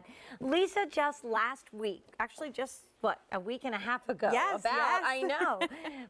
that Lisa just last week, actually just what, a week and a half ago, I know,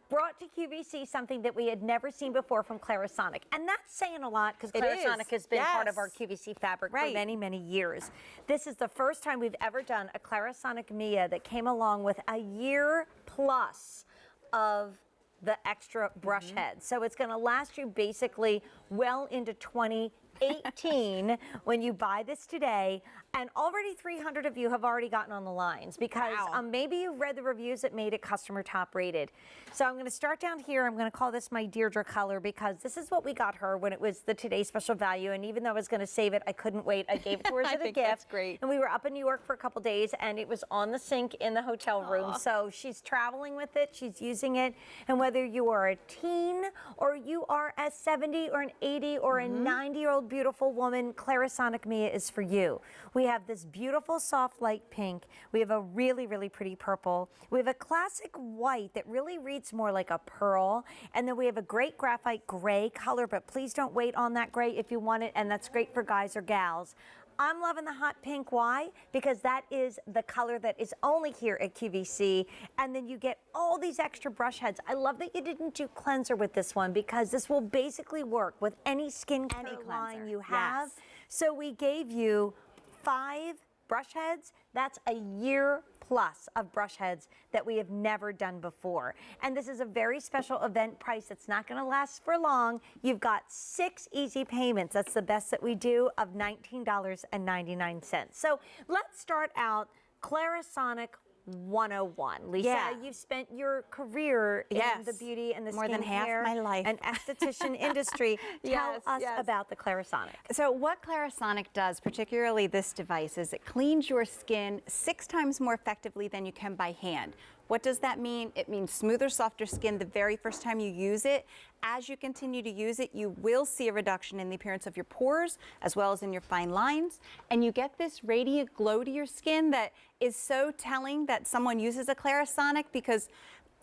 brought to QVC something that we had never seen before from Clarisonic. And that's saying a lot because Clarisonic has been part of our QVC fabric for many, many years. This is the first time we've ever done a Clarisonic Mia that came along with a year plus of the extra brush heads. So it's going to last you basically well into 2018 when you buy this today. And already 300 of you have already gotten on the lines because maybe you read the reviews that made it customer top rated. So I'm going to start down here. I'm going to call this my Deirdre color because this is what we got her when it was the Today Special Value. And even though I was going to save it, I couldn't wait. I gave it to her as a gift. That's great. And we were up in New York for a couple days and it was on the sink in the hotel room. So she's traveling with it. She's using it. And whether you are a teen or you are a 70 or an 80 or a 90-year-old beautiful woman, Clarisonic Mia is for you. We have this beautiful soft light pink. We have a really, really pretty purple. We have a classic white that really reads more like a pearl. And then we have a great graphite gray color, but please don't wait on that gray if you want it. And that's great for guys or gals. I'm loving the hot pink. Why? Because that is the color that is only here at QVC. And then you get all these extra brush heads. I love that you didn't do cleanser with this one because this will basically work with any skincare line you have. So we gave you 5 brush heads. That's a year plus of brush heads that we have never done before. And this is a very special event price that's not going to last for long. You've got 6 easy payments. That's the best that we do of $19.99. So let's start out Clarisonic 101. Lisa, you've spent your career in the beauty and the more than half my life and esthetician industry. Tell us about the Clarisonic. So what Clarisonic does, particularly this device, is it cleans your skin 6 times more effectively than you can by hand. What does that mean? It means smoother, softer skin the very first time you use it. As you continue to use it, you will see a reduction in the appearance of your pores as well as in your fine lines. And you get this radiant glow to your skin that is so telling that someone uses a Clarisonic because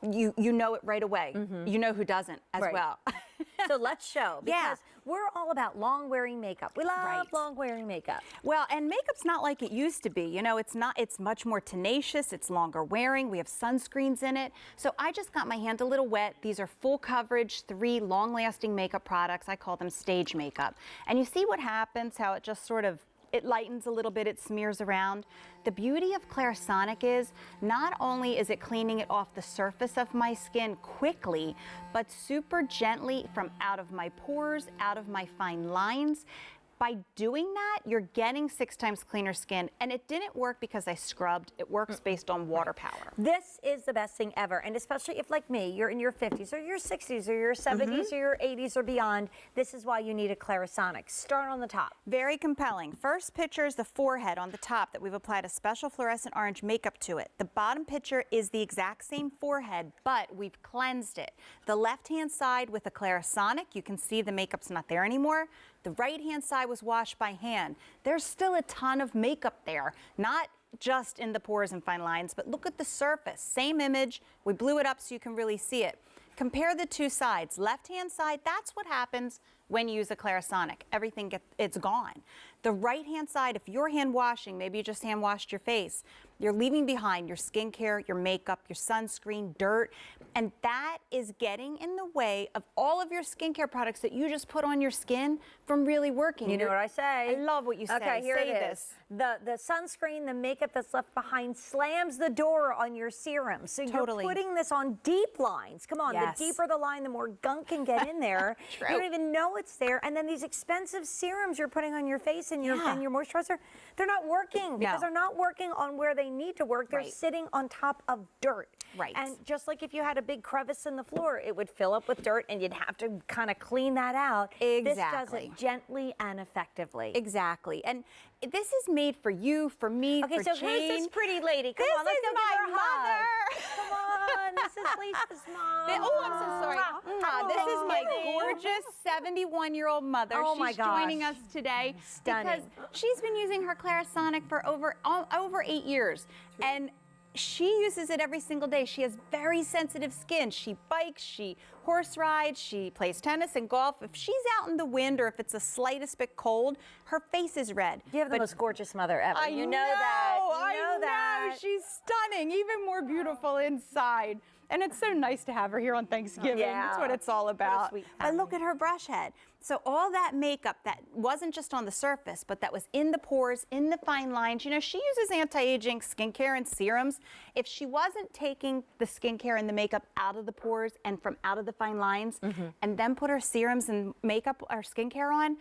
you know it right away. You know who doesn't as well. So let's show, because we're all about long wearing makeup. We love long wearing makeup. Well, and makeup's not like it used to be. You know, it's much more tenacious, it's longer wearing, we have sunscreens in it. So I just got my hand a little wet. These are full coverage, 3 long lasting makeup products. I call them stage makeup. And you see what happens, how it just sort of, it lightens a little bit, it smears around. The beauty of Clarisonic is not only is it cleaning it off the surface of my skin quickly, but super gently from out of my pores, out of my fine lines. By doing that, you're getting 6 times cleaner skin. And it didn't work because I scrubbed. It works based on water power. This is the best thing ever. And especially if, like me, you're in your 50s or your 60s or your 70s or your 80s or beyond, this is why you need a Clarisonic. Start on the top. Very compelling. First picture is the forehead on the top that we've applied a special fluorescent orange makeup to it. The bottom picture is the exact same forehead, but we've cleansed it. The left-hand side with a Clarisonic, you can see the makeup's not there anymore. The right-hand side was washed by hand. There's still a ton of makeup there, not just in the pores and fine lines, but look at the surface. Same image. We blew it up so you can really see it. Compare the 2 sides. Left-hand side, that's what happens when you use a Clarisonic. Everything it's gone. The right-hand side, if you're hand washing, maybe you just hand washed your face, you're leaving behind your skincare, your makeup, your sunscreen, dirt, and that is getting in the way of all of your skincare products that you just put on your skin from really working. You know what I say? I love what you say. Okay, here say it is. The sunscreen, the makeup that's left behind slams the door on your serum. So you're putting this on deep lines. Come on, the deeper the line, the more gunk can get in there. You don't even know it's there. And then these expensive serums you're putting on your face and your moisturizer, they're not working because they're not working on where they need to work. They're sitting on top of dirt. And just like if you had a big crevice in the floor, it would fill up with dirt and you'd have to kind of clean that out. This does it gently and effectively. Exactly. And this is made for you, for me, for Jane. Okay, so who's this pretty lady? Come on, let's go give her a mother. Come on, this is Lisa's mom. Oh, I'm so sorry. This is my gorgeous 71-year-old mother. She's joining us today because she's been using her Clarisonic for over 8 years. And she uses it every single day. She has very sensitive skin. She bikes, she horse rides, she plays tennis and golf. If she's out in the wind or if it's the slightest bit cold, her face is red. You have the most gorgeous mother ever. I You know that. I know. She's stunning, even more beautiful inside. And it's so nice to have her here on Thanksgiving. Yeah. That's what it's all about. sweet But look at her brush head. So all that makeup that wasn't just on the surface, but that was in the pores, in the fine lines. You know, she uses anti-aging skincare and serums. If she wasn't taking the skincare and the makeup out of the pores and from out of the fine lines, and then put her serums and makeup or skincare on,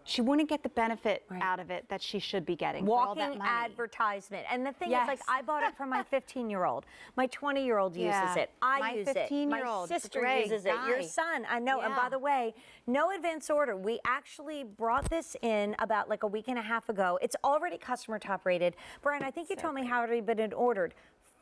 she wouldn't get the benefit out of it that she should be getting. For all that Walking money. advertisement. And the thing is, Yes. like, I bought it for my 15-year-old. My 20-year-old uses it. I My use it. 15-year-old, My sister Greg, uses it. Your Guy. son, I know. And by Yeah. the way, no advance order. We actually brought this in about like a week and a half ago. It's already customer top rated. Brian, I think you told me how it had been ordered.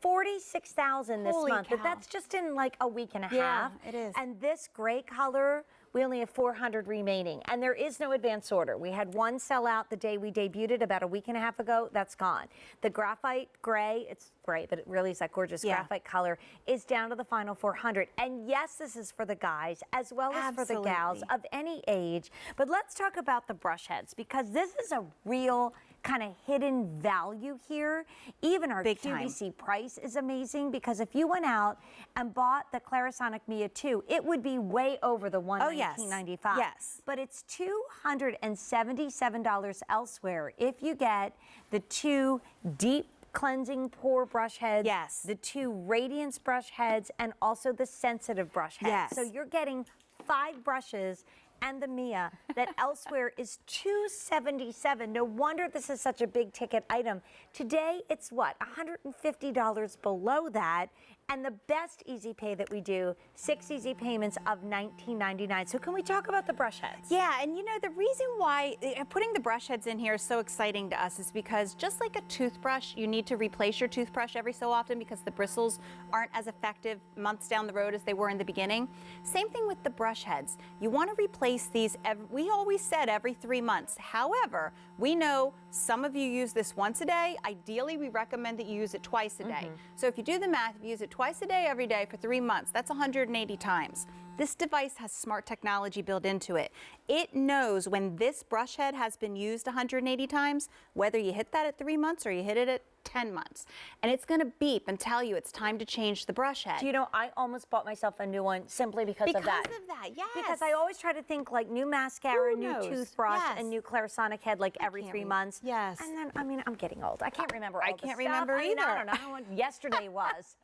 46,000 this Holy month, but cow. that's just in like a week and a Yeah, half. it is. And this gray color, we only have 400 remaining, and there is no advance order. We had one sell out the day we debuted it about a week and a half ago. That's gone. The graphite gray, it's gray, but it really is that gorgeous graphite color, is down to the final 400. And yes, this is for the guys as well as for the gals Absolutely. of any age. But let's talk about the brush heads, because this is a real kind of hidden value here. Even our Big time. QVC price is amazing, because if you went out and bought the Clarisonic Mia2, it would be way over the $119.95. Yes. But it's $277 elsewhere if you get the two deep cleansing pore brush heads, Yes. the two radiance brush heads, and also the sensitive brush heads. Yes. So you're getting 5 brushes and the Mia that elsewhere is $277. No wonder this is such a big ticket item. Today, it's what, $150 below that. And the best easy pay that we do, 6 easy payments of $19.99. So can we talk about the brush heads? Yeah, and you know, the reason why putting the brush heads in here is so exciting to us is because just like a toothbrush, you need to replace your toothbrush every so often because the bristles aren't as effective months down the road as they were in the beginning. Same thing with the brush heads. You want to replace these, we always said every 3 months. However, we know some of you use this once a day. Ideally, we recommend that you use it twice a day. So if you do the math, if you use it twice a day every day for 3 months, that's 180 times. This device has smart technology built into it. It knows when this brush head has been used 180 times, whether you hit that at 3 months or you hit it at 10 months. And it's gonna beep and tell you it's time to change the brush head. Do you know, I almost bought myself a new one simply because of that. Because of that, yes. Because I always try to think like new mascara, Who new knows? toothbrush, Yes. and new Clarisonic head like every can't 3 re- months. Yes. And then, I mean, I'm getting old. I can't remember all I the can't stuff. remember I mean, I either. don't know how yesterday was.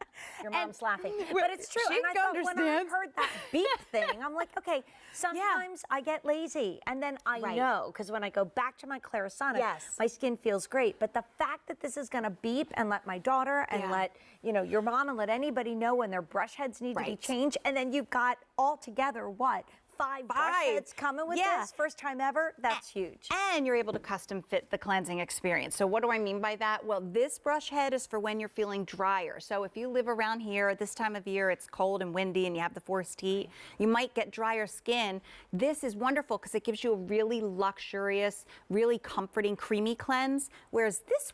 Your mom's laughing. But it's true. she And I thought when I understands. heard that beep thing, I'm like, okay, sometimes I get lazy. And then I know, because when I go back to my Clarisonic, Yes. my skin feels great. But the fact that this is going to beep and let my daughter and let, you know, your mom and let anybody know when their brush heads need to be changed. And then you've got all together, what? 5 brush heads coming with this, first time ever. That's huge. And you're able to custom fit the cleansing experience. So what do I mean by that? Well, this brush head is for when you're feeling drier. So if you live around here at this time of year, it's cold and windy and you have the forced heat, you might get drier skin. This is wonderful because it gives you a really luxurious, really comforting, creamy cleanse. Whereas this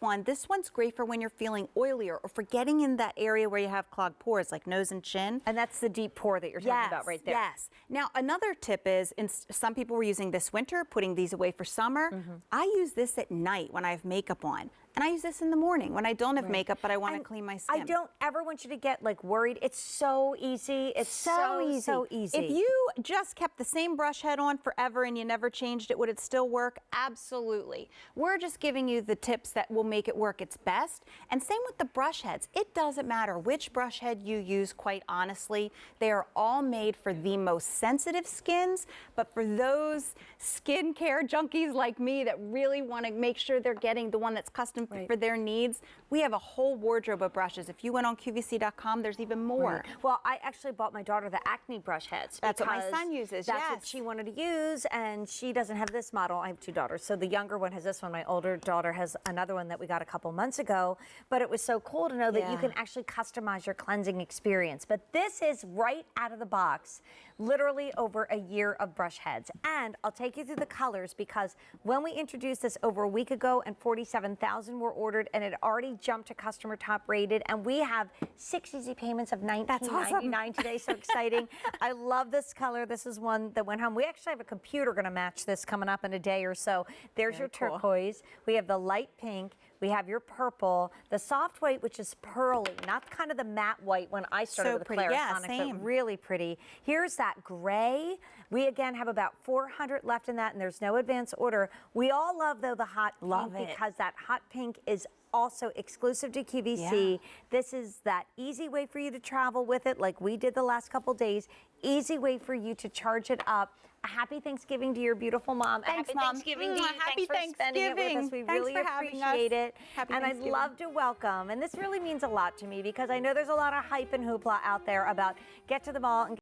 one's great for when you're feeling oilier or for getting in that area where you have clogged pores like nose and chin. And that's the deep pore that you're talking about right there. Yes. Now, another tip is, some people were using this winter, putting these away for summer. I use this at night when I have makeup on. And I use this in the morning when I don't have makeup, but I want to clean my skin. I don't ever want you to get like worried. It's so easy. It's so easy. If you just kept the same brush head on forever and you never changed it, would it still work? Absolutely. We're just giving you the tips that will make it work its best. And same with the brush heads. It doesn't matter which brush head you use, quite honestly. They are all made for the most sensitive skins, but for those skincare junkies like me that really want to make sure they're getting the one that's custom for their needs, we have a whole wardrobe of brushes. If you went on QVC.com, there's even more. Well, I actually bought my daughter the acne brush heads. That's what my because son uses, That's yes. what she wanted to use, and she doesn't have this model. I have 2 daughters. So the younger one has this one. My older daughter has another one that we got a couple months ago. But it was so cool to know that you can actually customize your cleansing experience. But this is right out of the box, literally over a year of brush heads. And I'll take you through the colors because when we introduced this over a week ago and 47,000 2,000 were ordered, and it already jumped to customer top rated. And we have 6 easy payments of $19.99 today. So exciting. I love this color. This is one that went home. We actually have a computer going to match this coming up in a day or so. There's your turquoise. We have the light pink. We have your purple, the soft white, which is pearly, not kind of the matte white when I started with Clarisonic, but really pretty. Here's that gray. We again have about 400 left in that, and there's no advance order. We all love, though, the hot pink because that hot pink is also exclusive to QVC. Yeah. This is that easy way for you to travel with it, like we did the last couple days. Easy way for you to charge it up. A happy Thanksgiving to your beautiful mom. Thanks, happy Mom. Thanksgiving to you. Happy Thanks for spending it with us. We really appreciate it. And I'd love to welcome, and this really means a lot to me because I know there's a lot of hype and hoopla out there about get to the mall and